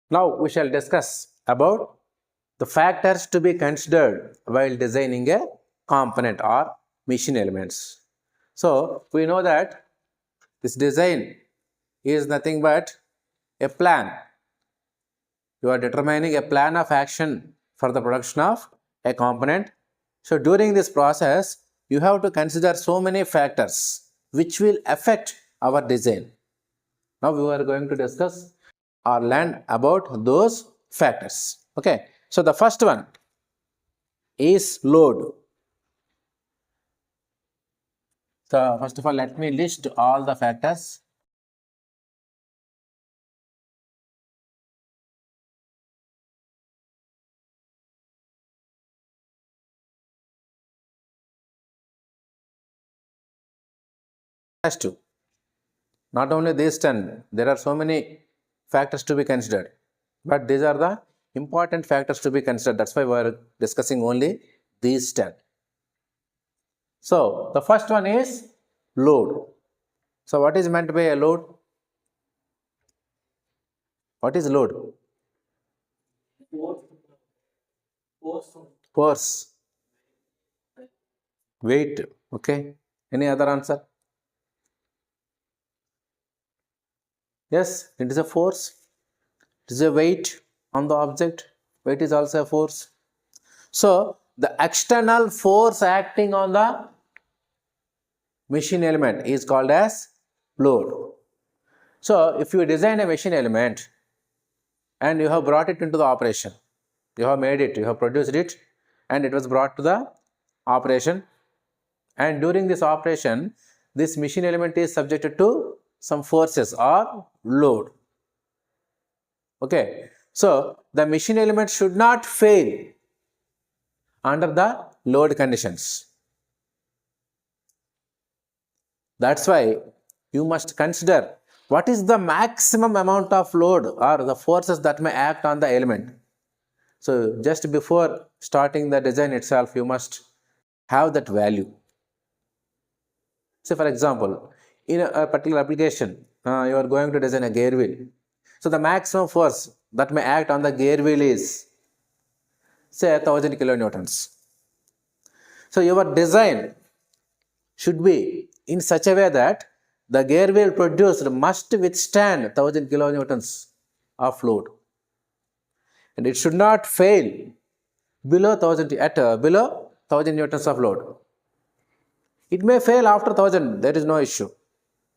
Now we shall discuss about the factors to be considered while designing a component or machine elements. So we know that this design is nothing but a plan. You are determining a plan of action for the production of a component. So during this process, you have to consider so many factors which will affect our design. Now we are going to discuss or learn about those factors. Okay. So the first one is load. So first of all, let me list all the factors. Has to. Not only these 10, there are so many factors to be considered. But these are the important factors to be considered. That's why we are discussing only these 10. So the first one is load. So what is meant by a load? What is load? Force. Weight. Okay. Any other answer? Yes, it is a force. It is a weight on the object. Weight is also a force. So the external force acting on the machine element is called as load. So if you design a machine element and you have brought it into the operation, you have made it, you have produced it, and it was brought to the operation, and during this operation this machine element is subjected to some forces or load. Okay, so the machine element should not fail under the load conditions. That's why you must consider what is the maximum amount of load or the forces that may act on the element. So just before starting the design itself, you must have that value. Say for example, in a particular application, you are going to design a gear wheel. So the maximum force that may act on the gear wheel is say 1000 kilonewtons. So your design should be in such a way that the gear wheel produced must withstand 1000 kilonewtons of load, and it should not fail below 1000 newtons of load. It may fail after 1000, there is no issue,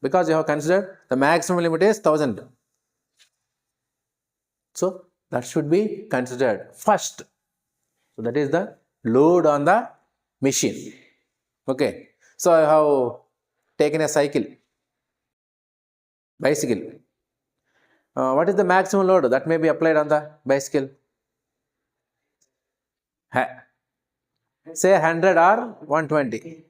because you have considered the maximum limit is 1000. So that should be considered first. So that is the load on the machine. Okay. So I have taken a bicycle. What is the maximum load that may be applied on the bicycle? Say 100 or 120.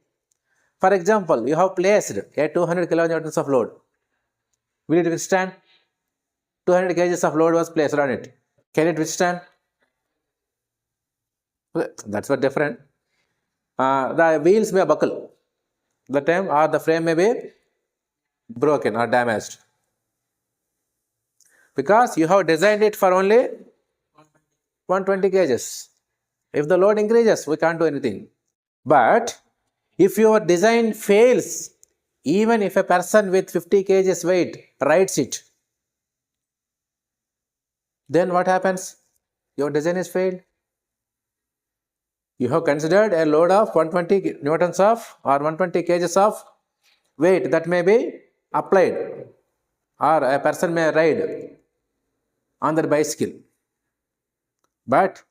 For example, you have placed a 200 kilonewtons of load. Will it withstand? 200 kgs of load was placed on it. Can it withstand? That's what different. The wheels may buckle. The time or the frame may be broken or damaged, because you have designed it for only 120 kgs. If the load increases, we can't do anything. But if your design fails, even if a person with 50 kgs weight rides it, then what happens? Your design is failed. You have considered a load of 120 newtons of or 120 kgs of weight that may be applied, or a person may ride on their bicycle. But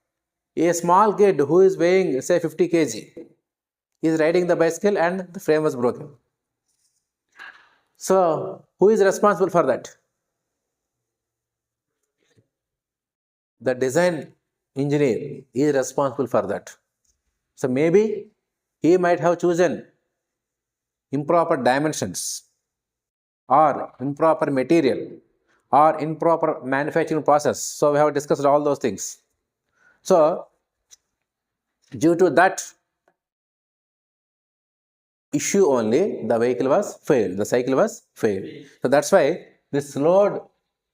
a small kid who is weighing say 50 kg is riding the bicycle and the frame was broken. So who is responsible for that? The design engineer is responsible for that. So maybe he might have chosen improper dimensions or improper material or improper manufacturing process. So we have discussed all those things. So due to that issue only, the vehicle was failed, the cycle was failed. So that's why this load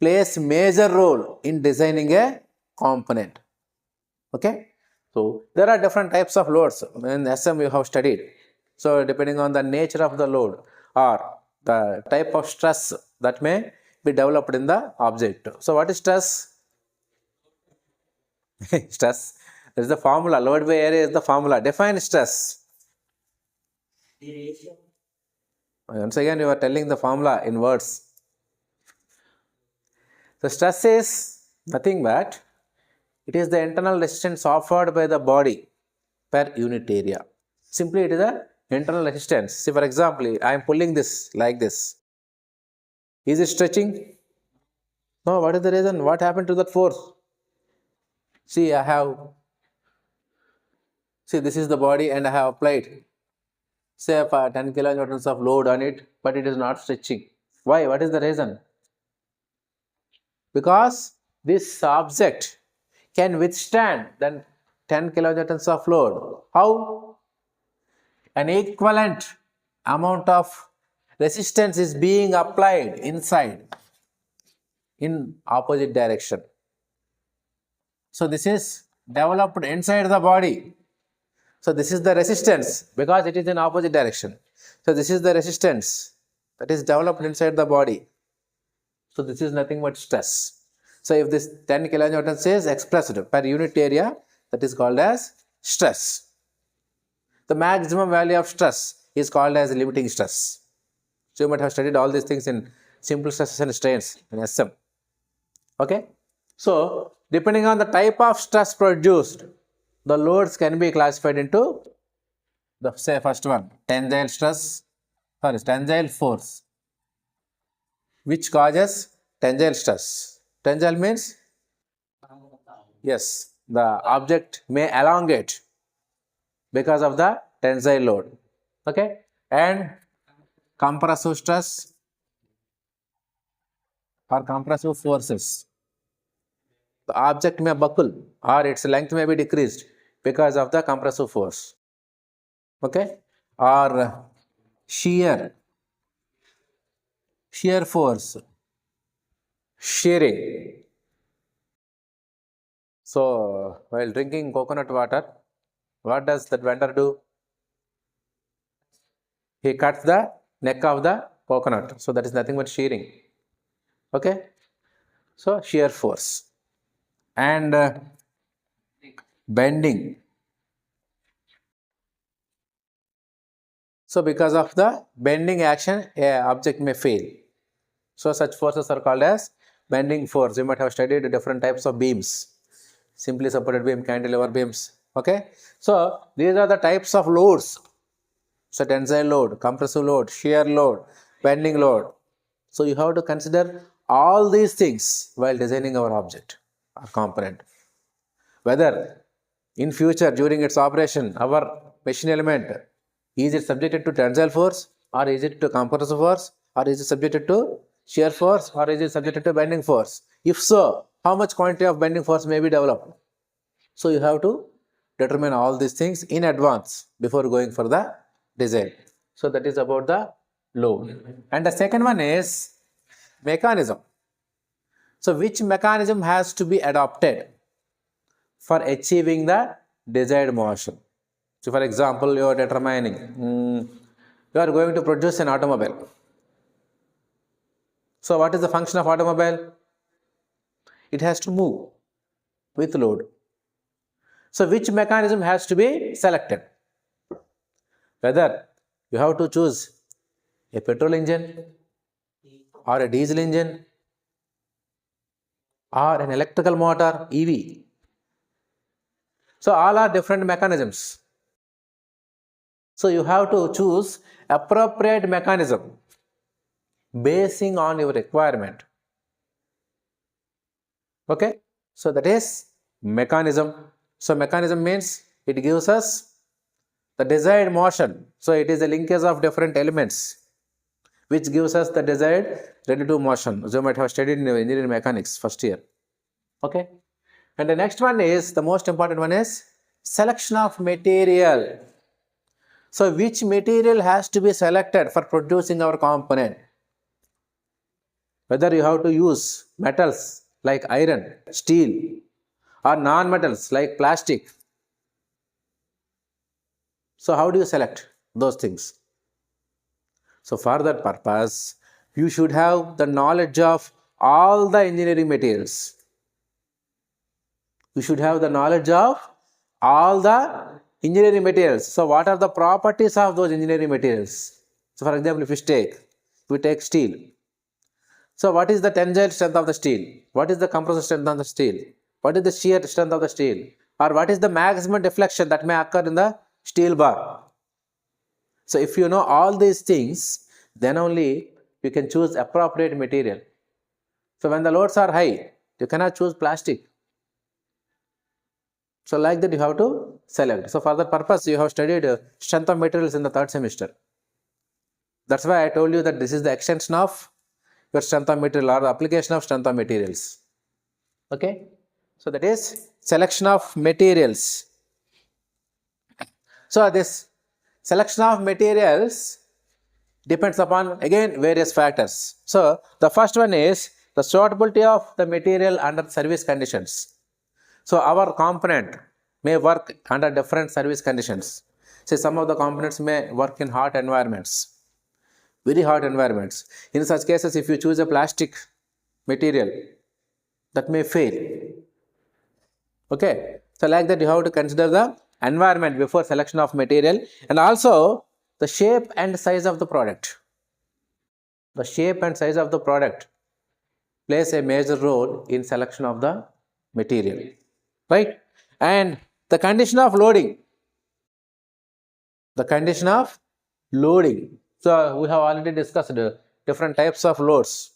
plays major role in designing a component. Okay, so there are different types of loads in SM you have studied. So depending on the nature of the load or the type of stress that may be developed in the object. So what is stress? Stress, there is the formula. Load by area is the formula. Define stress. Once again you are telling the formula in words. So stress is nothing but it is the internal resistance offered by the body per unit area. Simply it is the internal resistance. See, for example, I am pulling this like this. Is it stretching? No. What is the reason? What happened to that force? See, this is the body and I have applied say 10 kilonewtons of load on it, but it is not stretching. Why? What is the reason? Because this object can withstand then 10 kilonewtons of load. How? An equivalent amount of resistance is being applied inside in opposite direction. So this is developed inside the body. So this is the resistance because it is in opposite direction. So this is the resistance that is developed inside the body. So this is nothing but stress. So if this 10 kilonewtons is expressed per unit area, that is called as stress. The maximum value of stress is called as limiting stress. So you might have studied all these things in simple stresses and strains in SM. Okay. So depending on the type of stress produced, the loads can be classified into the say first one, tensile force, which causes tensile stress. Tensile means yes, the object may elongate because of the tensile load. Okay, and compressive stress or compressive forces. The object may buckle or its length may be decreased because of the compressive force. Okay, or shear force, shearing. So while drinking coconut water, what does that vendor do? He cuts the neck of the coconut. So that is nothing but shearing. Okay, so shear force and bending. So because of the bending action, a object may fail. So such forces are called as bending force. You might have studied different types of beams. Simply supported beam, cantilever beams. Okay. So these are the types of loads. So tensile load, compressive load, shear load, bending load. So you have to consider all these things while designing our object or component. Whether in future during its operation, our machine element, is it subjected to tensile force or is it to compressive force or is it subjected to shear force or is it subjected to bending force? If so, how much quantity of bending force may be developed? So you have to determine all these things in advance before going for the design. So that is about the load. And the second one is mechanism. So which mechanism has to be adopted for achieving the desired motion? So for example, you are determining, you are going to produce an automobile. So what is the function of automobile? It has to move with load. So which mechanism has to be selected? Whether you have to choose a petrol engine or a diesel engine or an electrical motor, EV. So all are different mechanisms. So you have to choose appropriate mechanism basing on your requirement. Okay, so that is mechanism. So mechanism means it gives us the desired motion. So it is a linkage of different elements which gives us the desired relative motion. So you might have studied in engineering mechanics first year. Okay, and the next one is, the most important one is selection of material. So which material has to be selected for producing our component? Whether you have to use metals like iron, steel, or non-metals like plastic. So how do you select those things? So for that purpose, you should have the knowledge of all the engineering materials. You should have the knowledge of all the engineering materials. So what are the properties of those engineering materials? So for example, if we take steel. So what is the tensile strength of the steel? What is the compressive strength of the steel? What is the shear strength of the steel? Or what is the maximum deflection that may occur in the steel bar? So if you know all these things, then only you can choose appropriate material. So when the loads are high, you cannot choose plastic. So like that you have to select. So for that purpose, you have studied strength of materials in the third semester. That's why I told you that this is the extension of your strength of material or the application of strength of materials. Okay. So that is selection of materials. So this selection of materials depends upon again various factors. So the first one is the suitability of the material under service conditions. So our component may work under different service conditions. Say some of the components may work in hot environments, very hot environments. In such cases, if you choose a plastic material, that may fail. Okay. So like that you have to consider the environment before selection of material, and also the shape and size of the product. The shape and size of the product plays a major role in selection of the material, right? And the condition of loading. The condition of loading. So we have already discussed different types of loads.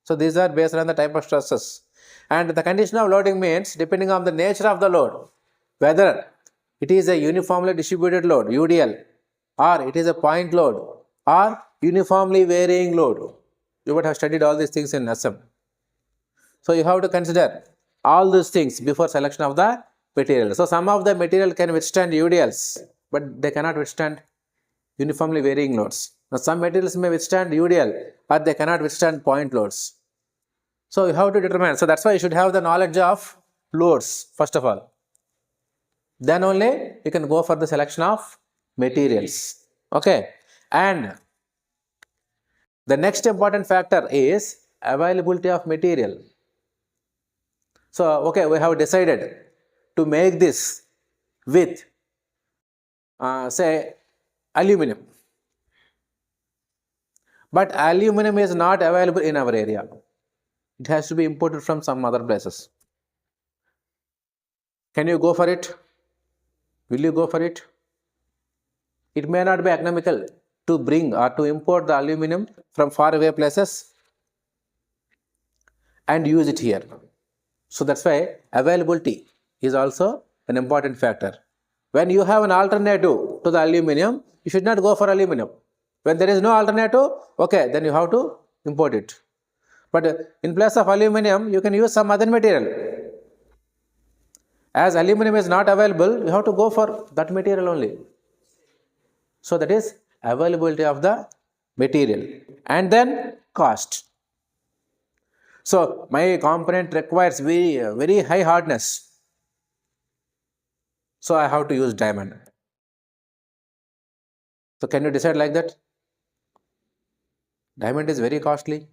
So these are based on the type of stresses. And the condition of loading means depending on the nature of the load, whether it is a uniformly distributed load, UDL, or it is a point load, or uniformly varying load. You would have studied all these things in SM. So you have to consider all these things before selection of the material. So some of the material can withstand UDLs, but they cannot withstand uniformly varying loads. Now some materials may withstand UDL, but they cannot withstand point loads. So you have to determine. So that's why you should have the knowledge of loads first of all. Then only you can go for the selection of materials. Okay. And the next important factor is availability of material. So okay, we have decided to make this with say aluminum. But aluminum is not available in our area. It has to be imported from some other places. Can you go for it? Will you go for it? It may not be economical to bring or to import the aluminum from faraway places and use it here. So that's why availability is also an important factor. When you have an alternative to the aluminum, you should not go for aluminum. When there is no alternative, okay, then you have to import it. But in place of aluminum, you can use some other material. As aluminum is not available, you have to go for that material only. So that is availability of the material. And then cost. So my component requires very high hardness. So I have to use diamond. So can you decide like that? Diamond is very costly.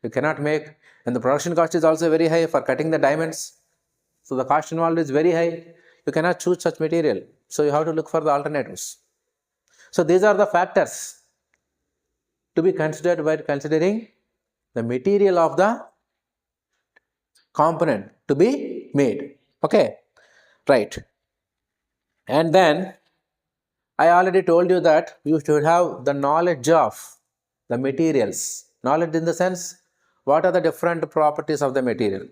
You cannot make, and the production cost is also very high for cutting the diamonds. So the cost involved is very high. You cannot choose such material. So you have to look for the alternatives. So these are the factors to be considered while considering the material of the component to be made. Okay, right. And then I already told you that you should have the knowledge of the materials. Knowledge in the sense, what are the different properties of the material?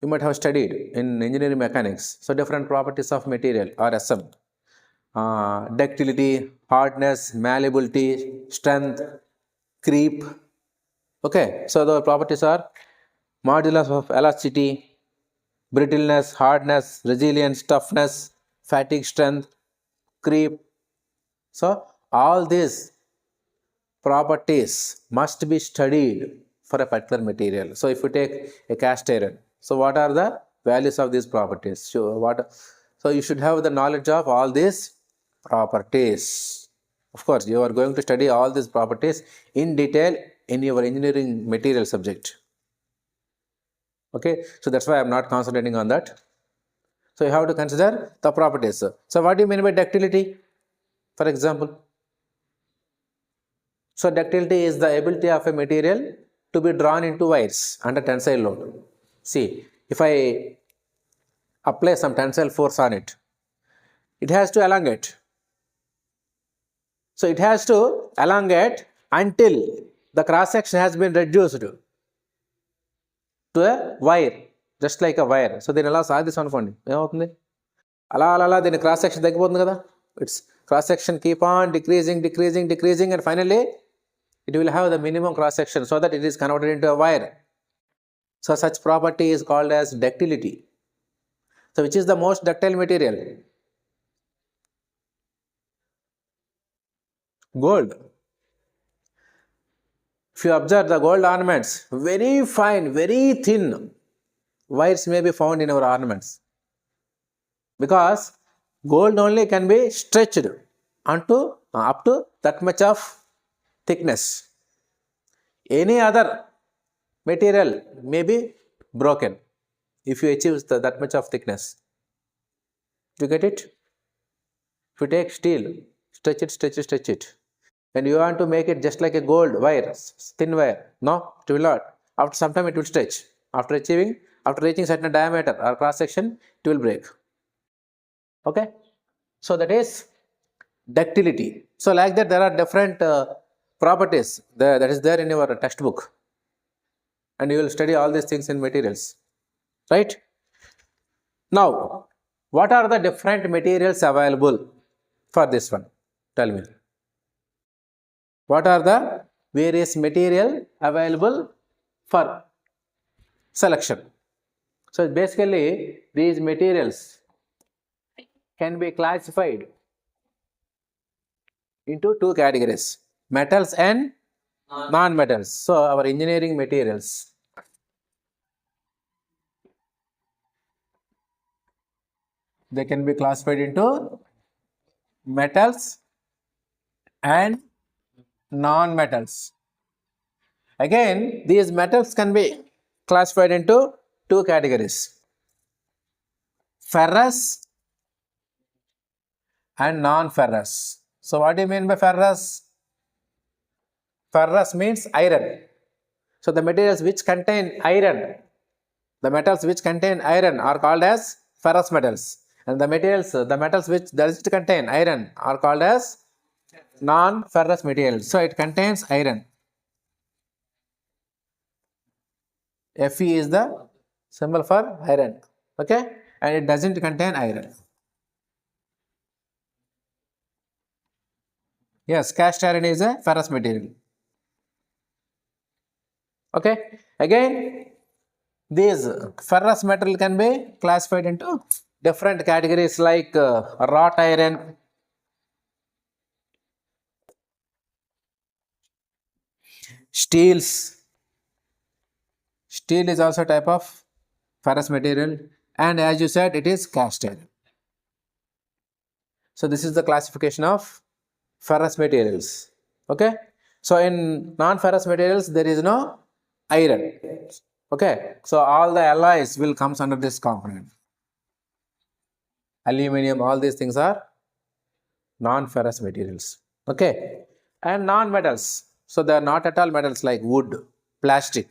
You might have studied in engineering mechanics. So different properties of material or SM. Ductility, hardness, malleability, strength, creep. Okay, so the properties are modulus of elasticity, brittleness, hardness, resilience, toughness, fatigue strength, creep. So all these properties must be studied for a particular material. So if you take a cast iron, so what are the values of these properties? So you should have the knowledge of all these properties. Of course, you are going to study all these properties in detail in your engineering material subject. Okay, so that's why I'm not concentrating on that. So you have to consider the properties. So what do you mean by ductility? For example, so ductility is the ability of a material to be drawn into wires under tensile load. See, if I apply some tensile force on it, it has to elongate. So it has to elongate until the cross section has been reduced to a wire, just like a wire. So then allow this అనుకోండి ఏమవుతుంది అలా అలా అలా దీని cross section తగ్గిపోతుంది కదా. It's cross section keep on decreasing and finally it will have the minimum cross section so that it is converted into a wire. So such property is called as ductility. So which is the most ductile material? Gold. If you observe the gold ornaments, very fine, very thin wires may be found in our ornaments, because gold only can be stretched up to that much of thickness. Any other material may be broken if you achieve that much of thickness. Do you get it? If you take steel, stretch it, and you want to make it just like a gold wire, thin wire, no, it will not. After some time it will stretch. After reaching certain diameter or cross section, it will break. Okay, so that is ductility. So like that, there are different properties that is there in your textbook, and you will study all these things in materials, right? Now, what are the different materials available for this one? Tell me. What are the various material available for selection? So basically, these materials can be classified into two categories: metals and non-metals. So our engineering materials, they can be classified into metals and non-metals. Again, these metals can be classified into two categories: ferrous and non-ferrous. So what do you mean by ferrous? Ferrous means iron. So the materials which contain iron, the metals which contain iron are called as ferrous metals, and the metals which doesn't contain iron are called as non-ferrous materials. So it contains iron. Fe is the symbol for iron, okay, and it doesn't contain iron. Yes, cast iron is a ferrous material. Okay, again, these ferrous metal can be classified into different categories like wrought iron, steels. Steel is also a type of ferrous material, and as you said, it is cast iron. So this is the classification of ferrous materials. Okay, so in non-ferrous materials there is no iron. Okay, so all the alloys will comes under this component. Aluminium, all these things are non-ferrous materials. Okay, and non-metals, so they are not at all metals like wood, plastic,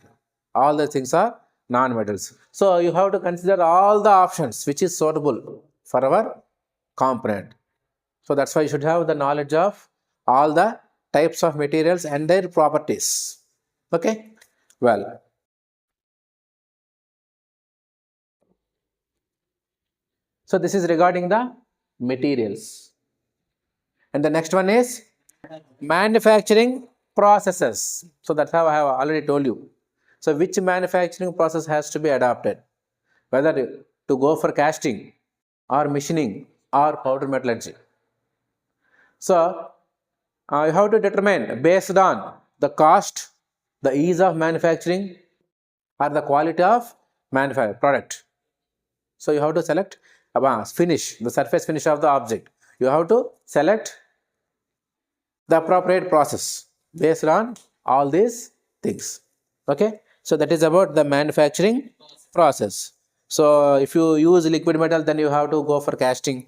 all the things are non-metals. So you have to consider all the options which is suitable for our component. So that's why you should have the knowledge of all the types of materials and their properties. Okay, well, so this is regarding the materials, and the next one is manufacturing processes. So that's how I have already told you. So which manufacturing process has to be adopted, whether to go for casting or machining or powder metallurgy. So you have to determine based on the cost, the ease of manufacturing, or the quality of product. So you have to select finish, the surface finish of the object. You have to select the appropriate process based on all these things. Okay, so that is about the manufacturing process. So if you use liquid metal, then you have to go for casting,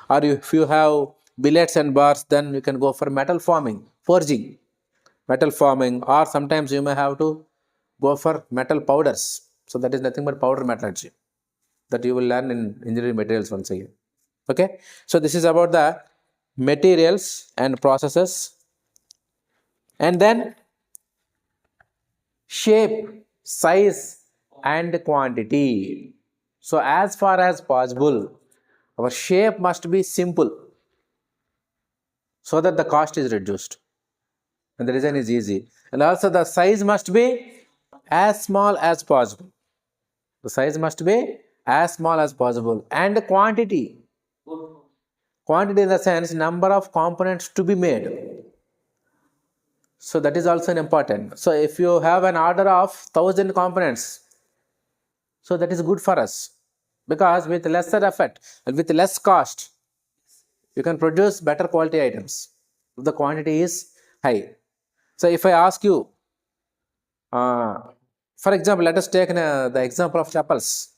or if you have billets and bars, then you can go for metal forming, forging, metal forming, or sometimes you may have to go for metal powders. So that is nothing but powder metallurgy that you will learn in engineering materials once again. Okay, so this is about the materials and processes. And then shape, size, and quantity. So as far as possible, our shape must be simple so that the cost is reduced and the design is easy. And also the size must be as small as possible. The size must be as small as possible. And the quantity in the sense number of components to be made. So that is also an important. So if you have an order of 1,000 components, so that is good for us, because with lesser effort and with less cost, you can produce better quality items if the quantity is high. So if I ask you, for example, let us take the example of chappals.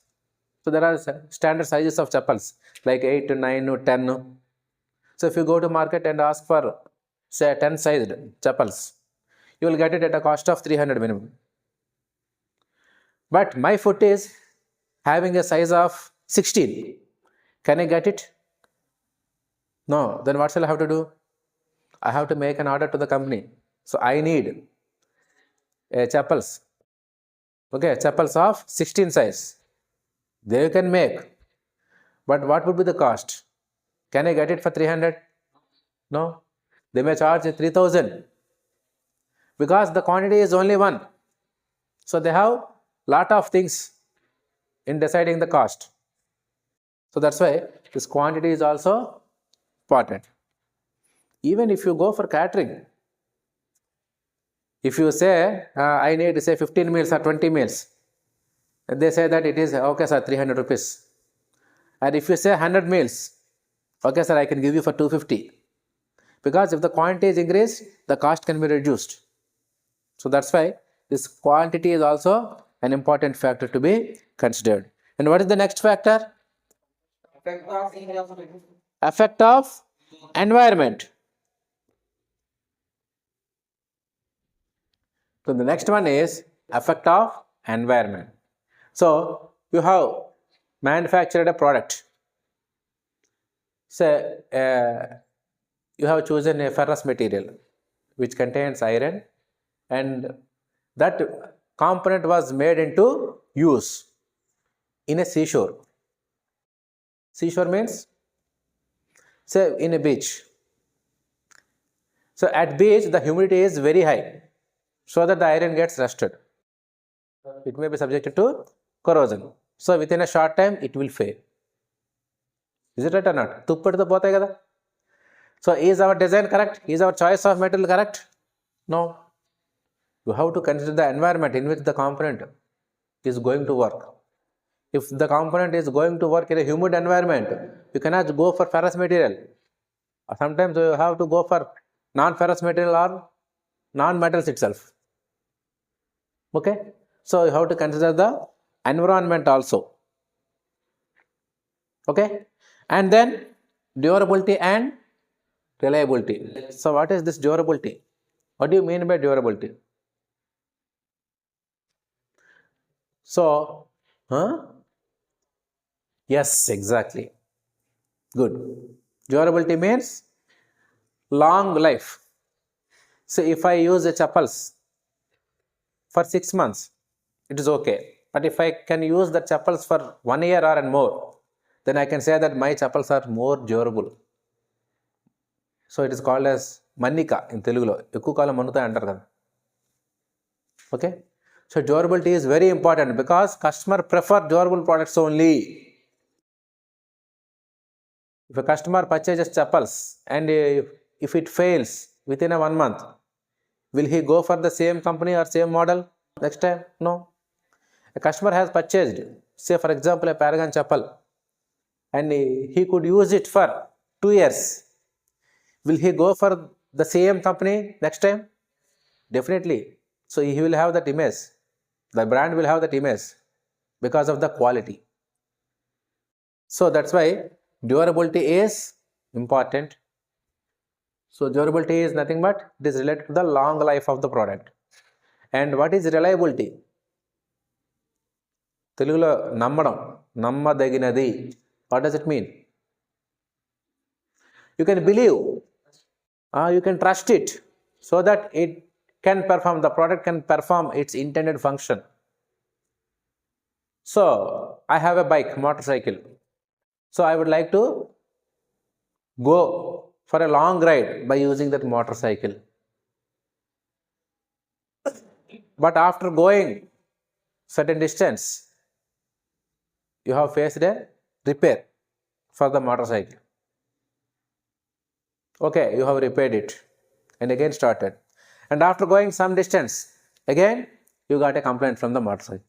So there are standard sizes of chappals like 8 to 9 to 10. So if you go to market and ask for say 10 sized chappals, you will get it at a cost of 300 minimum. But my foot is having a size of 16. Can I get it? No. Then what shall I have to do? I have to make an order to the company. So I need chappals. Okay, chappals of 16 size. They can make. But what would be the cost? Can I get it for 300? No. They may charge 3,000 because the quantity is only one. So they have lot of things in deciding the cost. So that's why this quantity is also important. Even if you go for catering, if you say I need say 15 meals or 20 meals, they say that it is okay sir, 300 rupees. And if you say 100 meals, okay sir, I can give you for 250. Because if the quantity is increased, the cost can be reduced. So that's why this quantity is also an important factor to be considered. And what is the next factor? Effect of environment. So the next one is effect of environment. So you have manufactured a product. Say you have chosen a ferrous material which contains iron, and that component was made into use in a seashore. Seashore means say in a beach. So at beach the humidity is very high, so that the iron gets rusted. It may be subjected to corrosion. So within a short time it will fail. Is it right or not? Tuppadu potayi kada. So is our design correct? Is our choice of material correct? No. You have to consider the environment in which the component is going to work. If the component is going to work in a humid environment, you cannot go for ferrous material. Sometimes you have to go for non-ferrous material or non-metals itself. Okay, so you have to consider the environment also. Okay, and then durability and reliability. So what is this durability? What do you mean by durability? So, yes, exactly. Good. Durability means long life. So if I use the chappals for 6 months, it is okay. But if I can use the chappals for 1 year or more, then I can say that my chappals are more durable. So it is called as Mannika in Telugulo. Ekku kalam manutayi antaru kada. Okay. So durability is very important because customer prefer durable products only. If a customer purchases chappals and if it fails within a 1 month, Will he go for the same company or same model next time? No. A customer has purchased, say for example, a Paragon chappal, and he could use it for 2 years. Will he go for the same company next time? Definitely. So he will have that image. The brand will have that image because of the quality. So that's why durability is important. So durability is nothing but it is related to the long life of the product. And what is reliability? తెలుగులో నమ్మడం, నమ్మదగినది. What does it mean? You can believe, you can trust it so that it can perform, the product can perform its intended function. So I have a bike, motorcycle. So I would like to go for a long ride by using that motorcycle. But after going certain distance, you have faced a repair for the motorcycle. Okay, you have repaired it and again started. And after going some distance, again you got a complaint from the motorcycle.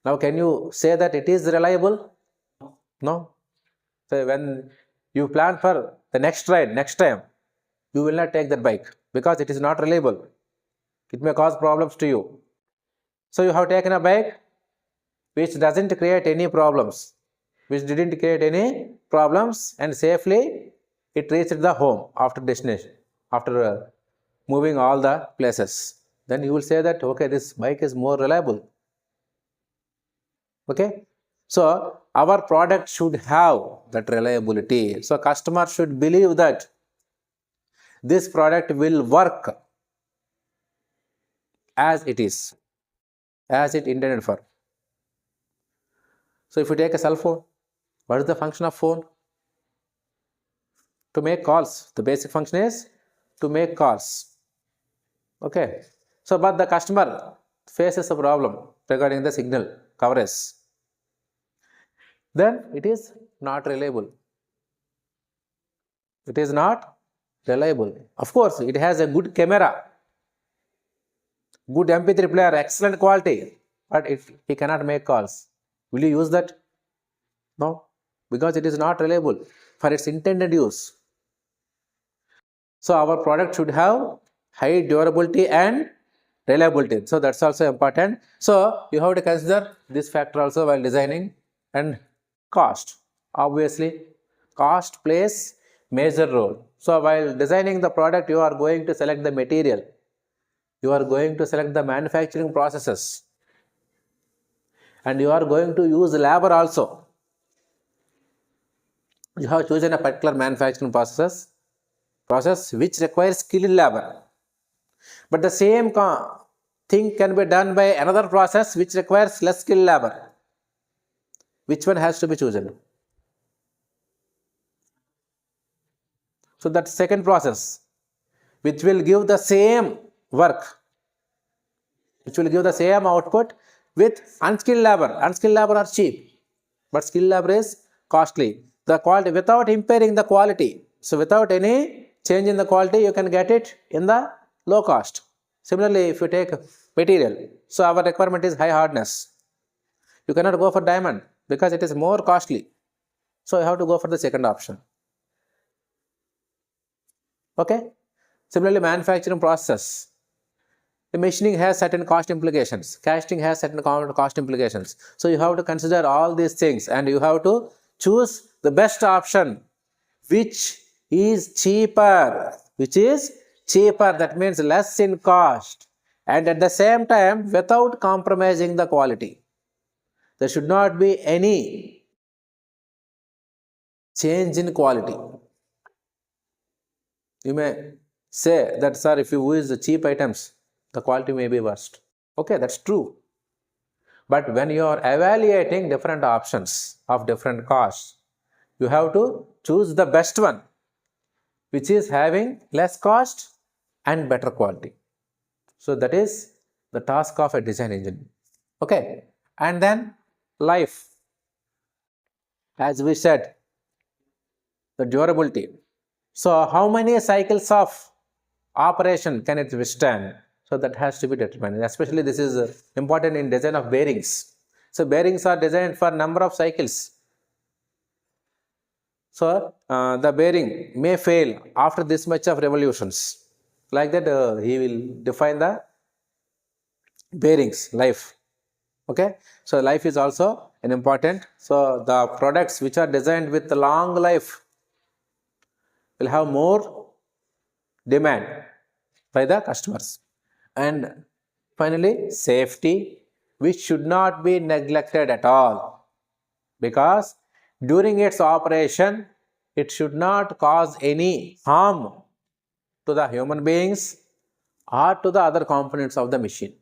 Now can you say that it is reliable? No. So when you plan for the next ride, next time, you will not take that bike because it is not reliable. It may cause problems to you. So you have taken a bike which doesn't create any problems, which didn't create any problems, and safely it reached the home after destination, after moving all the places. Then you will say that, okay, this bike is more reliable. Okay. So our product should have that reliability. So customer should believe that this product will work as it is, as it intended for. So if you take a cell phone, what is the function of phone? To make calls. The basic function is to make calls. Okay. So but the customer faces a problem regarding the signal coverage. Then it is not reliable. It is not reliable. Of course, it has a good camera, good MP3 player, excellent quality, but he cannot make calls. Will you use that? No, because it is not reliable for its intended use. So our product should have high durability and reliability. So that's also important. So you have to consider this factor also while designing. And cost. Obviously, cost plays major role. So while designing the product, you are going to select the material. You are going to select the manufacturing processes. And you are going to use labor also. You have chosen a particular manufacturing process which requires skilled labor. But the same thing can be done by another process which requires less skilled labor. Which one has to be chosen? So that second process, which will give the same work, which will give the same output with unskilled labor. Unskilled labor are cheap, but skilled labor is costly. The quality, without impairing the quality, so without any change in the quality, you can get it in the low cost. Similarly, if you take material, so our requirement is high hardness. You cannot go for diamond because it is more costly. So you have to go for the second option. Okay. Similarly, manufacturing process. The machining has certain cost implications. Casting has certain cost implications. So you have to consider all these things and you have to choose the best option, which is cheaper. Which is cheaper, that means less in cost, and at the same time without compromising the quality. There should not be any change in quality. You may say that, sir, if you use the cheap items, the quality may be worst. Okay, that's true. But when you are evaluating different options of different costs, you have to choose the best one, which is having less cost and better quality. So that is the task of a design engineer. Okay, and then life. As we said, the durability. So how many cycles of operation can it withstand? So that has to be determined. Especially this is important in design of bearings. So bearings are designed for number of cycles. So the bearing may fail after this much of revolutions. Like that, he will define the bearings life. Okay, so life is also an important. So the products which are designed with long life will have more demand by the customers. And finally, safety, which should not be neglected at all, because during its operation it should not cause any harm to the human beings or to the other components of the machine.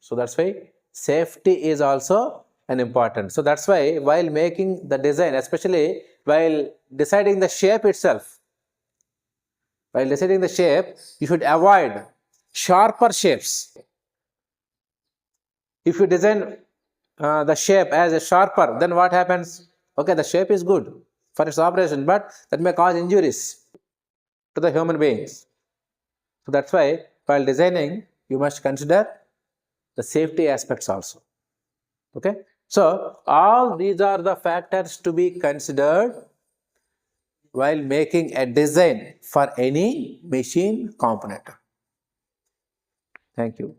So that's why safety is also an important. So that's why while making the design, especially while deciding the shape itself, you should avoid sharper shapes. If you design the shape as a sharper, then what happens? Okay, the shape is good for its operation, but that may cause injuries to the human beings. So that's why while designing, you must consider the safety aspects also. Okay, so all these are the factors to be considered while making a design for any machine component. Thank you.